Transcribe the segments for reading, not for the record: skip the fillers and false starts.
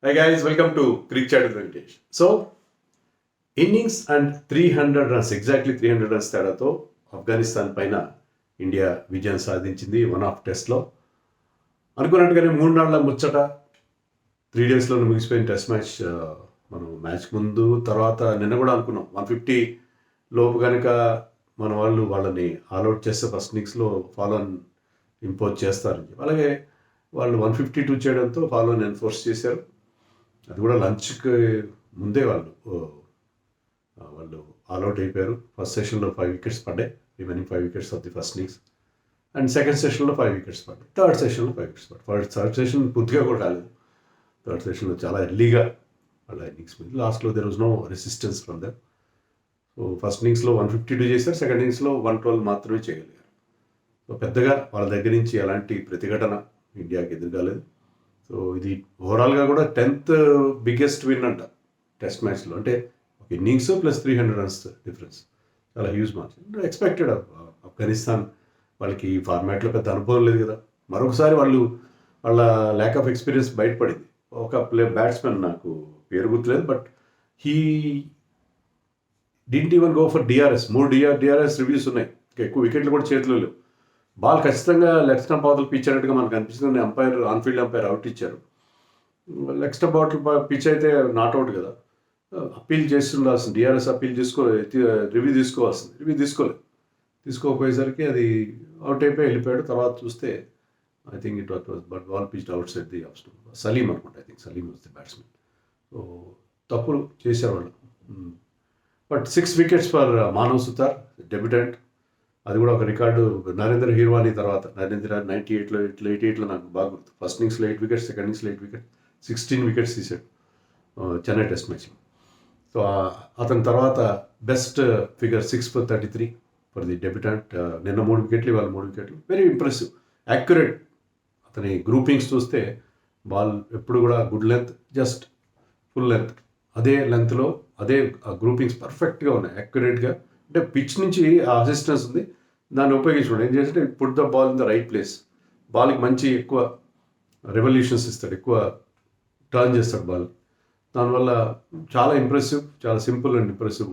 Hi guys, welcome to Cricket Chat with Venkatesh. So, innings and 300 runs exactly 300 runs తేడాతో ఆఫ్ఘనిస్తాన్ పైన India విజయం సాధించింది one of టెస్ట్లో. అనుకున్నట్టుగానే 3 నాళ్ల ముచ్చట 3 డేస్లో ముగిసిపోయిన టెస్ట్ మ్యాచ్. మనం మ్యాచ్ ముందు తర్వాత నిన్న కూడా అనుకున్నాం 150 లోపు కనుక మన వాళ్ళని ఆల్అౌట్ చేస్తే ఫస్ట్ ఇన్నింగ్స్లో ఫాలో ఆన్ ఇంపోజ్ చేస్తారని చెప్పి, అలాగే వాళ్ళు 152 చేయడంతో ఫాలో ఆన్ ఎన్ఫోర్స్ చేశారు. అది కూడా లంచ్కి ముందే వాళ్ళు ఆల్అౌట్ అయిపోయారు. ఫస్ట్ సెషన్లో 5 వికెట్స్ పడ్డాయి, remaining 5 wickets of the first innings. And second సెషన్లో 5 వికెట్స్ పడ్డాయి, థర్డ్ సెషన్లో 5 వికెట్స్ పడ్డాయి. థర్డ్ సెషన్ పూర్తిగా కూడా రాలేదు. థర్డ్ సెషన్లో చాలా ఎర్లీగా వాళ్ళ ఇన్నింగ్స్ మీద లాస్ట్లో there was no resistance from them. So first ఇన్నింగ్స్లో 152 చేశారు, సెకండ్ ఇన్నింగ్స్లో 112 మాత్రమే చేయగలిగారు. సో పెద్దగా వాళ్ళ దగ్గర నుంచి ఎలాంటి ప్రతిఘటన ఇండియాకి ఎదురుగాలేదు. సో ఇది ఓవరాల్గా కూడా 10th బిగ్గెస్ట్ విన్ అంట టెస్ట్ మ్యాచ్లో. అంటే ఒక ఇన్నింగ్స్ ప్లస్ 300 రన్స్ డిఫరెన్స్, చాలా హ్యూజ్ మార్జిన్. ఎక్స్పెక్టెడ్ ఆఫ్ఘనిస్తాన్ వాళ్ళకి ఈ ఫార్మాట్లో పెద్ద అనుభవం లేదు కదా. మరొకసారి వాళ్ళ ల్యాక్ ఆఫ్ ఎక్స్పీరియన్స్ బయటపడింది. ఒక బ్యాట్స్మెన్ నాకు పేరు గుర్తులేదు, but he didn't even go for DRS. 3 DRS reviews ఉన్నాయి, ఎక్కువ వికెట్లు కూడా చేతిలో లేవు. బాల్ ఖచ్చితంగా లెగ్ స్టంప్ అవతల పిచ్ అన్నట్టుగా మనకు అనిపిస్తుంది. ఆన్ఫీల్డ్ అంపైర్ అవుట్ ఇచ్చారు. లెగ్ స్టంప్ పిచ్ అయితే నాట్అవుట్ కదా, అప్పీల్ చేస్తుండాల్సింది. డిఆర్ఎస్ అప్పీల్ రివ్యూ తీసుకోకపోయేసరికి అది అవుట్ అయిపోయి వెళ్ళిపోయాడు. తర్వాత చూస్తే I think it was but ball pitched outside the off stump. Salim అనుకుంటా, I think Salim was the batsmen. So తప్పులు చేశారు వాళ్ళు. But 6 wickets for Manav Suthar, debutant. అది కూడా ఒక రికార్డు. నరేంద్ర హీర్వానీ తర్వాత 88లో నాకు బాగా గుర్తు. ఫస్ట్ ఇన్నింగ్స్లో 8 వికెట్స్, సెకండ్ ఇన్నింగ్స్లో 8 వికెట్స్, 16 వికెట్స్ తీసాడు చెన్నై టెస్ట్ మ్యాచ్. సో అతని తర్వాత best figure 6 for 33 for the debutant. నిన్న 3 వికెట్లు, ఇవాళ 3 వికెట్లు. Very impressive, accurate. అతని గ్రూపింగ్స్ చూస్తే బాల్ ఎప్పుడు కూడా good length, just full length, అదే లెంత్లో అదే గ్రూపింగ్స్ పర్ఫెక్ట్గా ఉన్నాయి, యాక్యురేట్గా. అంటే పిచ్ నుంచి ఆ అసిస్టెన్స్ ఉంది, దాన్ని ఉపయోగించుకోండి. ఏం చేస్తే put the ball in the right place. బాల్కి మంచి ఎక్కువ రెవల్యూషన్స్ ఇస్తాడు, ఎక్కువ టర్న్ చేస్తాడు బాల్. దానివల్ల చాలా ఇంప్రెసివ్, చాలా సింపుల్ అండ్ ఇంప్రెసివ్.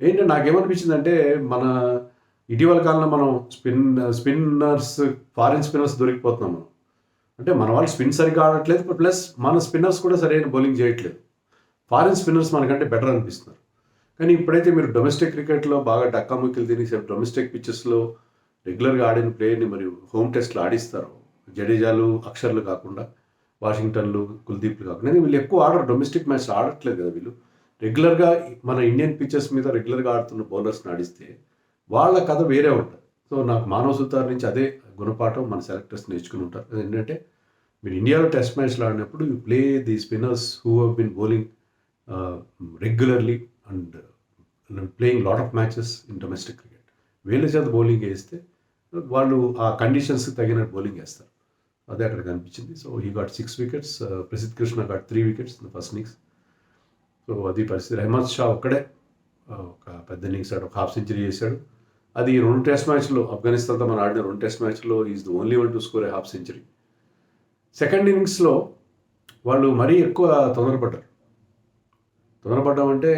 ఏంటంటే నాకేమనిపించింది అంటే, మన ఇటీవల కాలంలో మనం స్పిన్నర్స్, ఫారిన్ స్పిన్నర్స్ దొరికిపోతున్నాం మనం. అంటే మన వాళ్ళు స్పిన్ సరిగ్గా ఆడట్లేదు, ప్లస్ మన స్పిన్నర్స్ కూడా సరైన బౌలింగ్ చేయట్లేదు. ఫారిన్ స్పిన్నర్స్ మనకంటే బెటర్ అనిపిస్తున్నారు. కానీ ఇప్పుడైతే మీరు డొమెస్టిక్ క్రికెట్లో బాగా డక్కాముక్కలు తిని డొమెస్టిక్ పిచ్చెస్లో రెగ్యులర్గా ఆడిన ప్లేయర్ని మరియు హోమ్ టెస్ట్లో ఆడిస్తారు. జడేజాలు, అక్షర్లు కాకుండా, వాషింగ్టన్లు, కుల్దీప్లు కాకుండా వీళ్ళు ఎక్కువ డొమెస్టిక్ మ్యాచ్లు ఆడట్లేదు కదా. వీళ్ళు రెగ్యులర్గా మన ఇండియన్ పిచ్చెస్ మీద రెగ్యులర్గా ఆడుతున్న బౌలర్స్ని ఆడిస్తే వాళ్ళ కథ వేరే ఉంటుంది. సో నాకు మానవ్ సుతార్ నుంచి అదే గుణపాఠం మన సెలెక్టర్స్ నేర్చుకుని ఉంటారు. ఏంటంటే మీరు ఇండియాలో టెస్ట్ మ్యాచ్లు ఆడినప్పుడు you play the spinners who have been bowling regularly and playing lot of matches in domestic cricket. వీళ్ళ చేత బౌలింగ్ వేస్తే వాళ్ళు ఆ కండిషన్స్కి తగిన బౌలింగ్ వేస్తారు. అదే అక్కడ కనిపించింది. So he got 6 wickets, Prasidh Krishna got 3 wickets in the first innings. So అది పరిస్థితి. అహ్మద్ షా ఒక్కడే ఒక పెద్ద ఇన్నింగ్స్ ఆడు, ఒక హాఫ్ సెంచరీ చేశాడు. అది 2 టెస్ట్ మ్యాచ్లో, ఆఫ్ఘనిస్తాన్తో మనం ఆడిన 2 టెస్ట్ మ్యాచ్లో is the only one to score A half century. Second ఇన్నింగ్స్లో వాళ్ళు మరీ ఎక్కువ తొందరపడ్డామంటే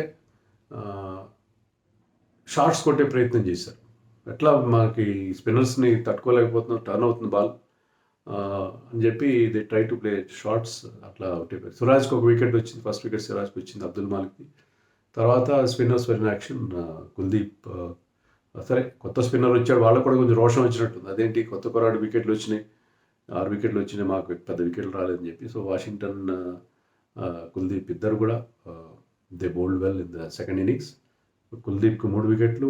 షార్ట్స్ కొట్టే ప్రయత్నం చేశారు. ఎట్లా మనకి స్పిన్నర్స్ని తట్టుకోలేకపోతున్నాం, టర్న్ అవుతుంది బాల్ అని చెప్పి they try to play shots. అట్లా అవుట్ అయిపోయారు. సిరాజ్కి ఒక వికెట్ వచ్చింది, ఫస్ట్ వికెట్ సిరాజ్కి వచ్చింది, అబ్దుల్ మాలిక్కి. తర్వాత స్పిన్నర్స్ వెరీ యాక్షన్. కుల్దీప్ సరే కొత్త స్పిన్నర్ వచ్చాడు, వాళ్ళకు కూడా కొంచెం రోషం వచ్చినట్టుంది. అదేంటి కొత్త కొరాడు వికెట్లు వచ్చినాయి, 6 వికెట్లు వచ్చినాయి, మాకు పెద్ద వికెట్లు రాలేదని చెప్పి. సో వాషింగ్టన్, కుల్దీప్ ఇద్దరు కూడా they bowled well in the second innings. కుల్దీప్కి 3 వికెట్లు,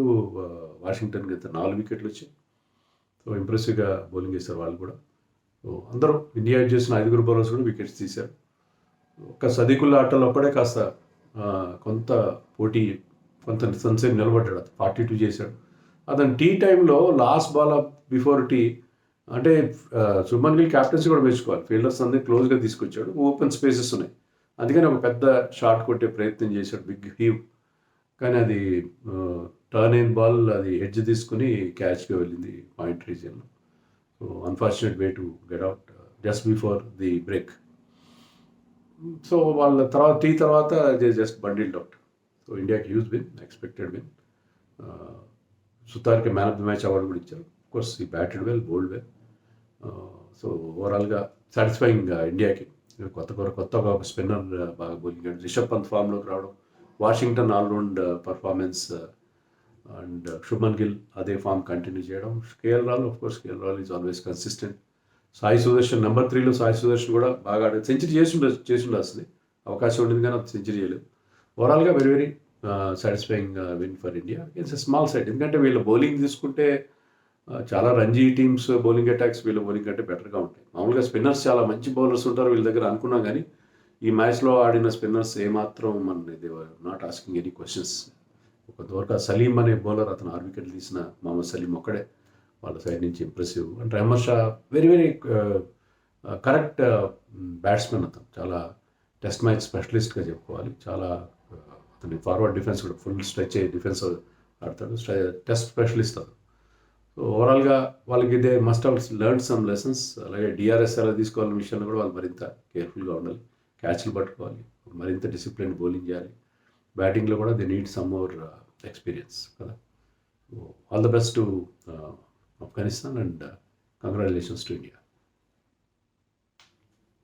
వాషింగ్టన్కి అయితే 4 వికెట్లు వచ్చాయి. సో ఇంప్రెసివ్గా బౌలింగ్ చేశారు వాళ్ళు కూడా. సో అందరూ ఇండియా చేసిన 5 బౌలర్స్ కూడా వికెట్స్ తీశారు. ఒక్క సదీకుల్లా ఆటలో ఒక్కడే కాస్త కొంత పోటీ, కొంత సన్సేపు నిలబడ్డాడు. 42 చేశాడు. అతను టీ టైంలో లాస్ట్ బాల్ బిఫోర్ టీ అంటే శుభ్మన్ గిల్ క్యాప్టెన్సీ కూడా మెచ్చుకోవాలి. ఫీల్డర్స్ అందరినీ క్లోజ్గా తీసుకొచ్చాడు, ఓపెన్ స్పేసెస్ ఉన్నాయి, అందుకని ఒక పెద్ద షాట్ కొట్టే ప్రయత్నం చేశాడు, బిగ్ హీవ్. కానీ అది టర్న్ అయిన బాల్, అది ఎడ్జ్ తీసుకుని క్యాచ్గా వెళ్ళింది పాయింట్ రీజియన్లో. So unfortunate way to get out just before the break. So వాళ్ళ తర్వాత they just bundled out. So ఇండియాకి హ్యూజ్ విన్, ఎక్స్పెక్టెడ్ విన్. సుతార్కి man of the match award కూడా ఇచ్చారు. Course he batted well, bowled well. So ఓవరాల్గా satisfying ఇండియాకి. కొత్త ఒక స్పిన్నర్ బాగా బౌలింగ్, రిషబ్ పంత్ ఫామ్లోకి రావడం, Washington all round performance, and Shubman Gill అదే ఫామ్ కంటిన్యూ చేయడం. KL Rahul is always consistent. Sai Sudharsan number 3లో సాయి సుదర్శన్ కూడా బాగా సెంచరీ చేసి ఉండాల్సింది, అవకాశం ఉండింది కానీ అది సెంచరీ చేయలేదు. ఓవరాల్గా very very satisfying win for India. It's a small side, ఎందుకంటే వీళ్ళ బౌలింగ్ తీసుకుంటే చాలా రంజీ టీమ్స్ బౌలింగ్ అటాక్స్ వీళ్ళ బౌలింగ్ కంటే బెటర్గా ఉంటాయి. మామూలుగా స్పిన్నర్స్ చాలా మంచి బౌలర్స్ ఉంటారు వీళ్ళ దగ్గర అనుకున్నాం, కానీ ఈ మ్యాచ్లో ఆడిన స్పిన్నర్స్ ఏమాత్రం మన నాట్ ఆస్కింగ్ ఎనీ క్వశ్చన్స్. కొంతవరకు సలీం అనే బౌలర్, అతను 6 వికెట్లు తీసిన మొహమ్మద్ సలీం ఒక్కడే వాళ్ళ సైడ్ నుంచి impressive. And Ahmad Shah very very correct batsmen. అతను చాలా టెస్ట్ మ్యాచ్ స్పెషలిస్ట్గా చెప్పుకోవాలి. చాలా అతని ఫార్వర్డ్ డిఫెన్స్ కూడా ఫుల్ స్ట్రెచ్ అయ్యి డిఫెన్స్ ఆడతాడు, టెస్ట్ స్పెషలిస్ట్ అతను. సో ఓవరాల్గా వాళ్ళకి ఇదే must have learn some lessons. అలాగే డిఆర్ఎస్ ఎలా తీసుకోవాలనే విషయంలో కూడా వాళ్ళు మరింత కేర్ఫుల్గా ఉండాలి, క్యాచ్లు పట్టుకోవాలి, మరింత డిసిప్లిన్ బౌలింగ్ చేయాలి. బ్యాటింగ్లో కూడా they need some more experience కదా. All the best to Afghanistan, and congratulations to India.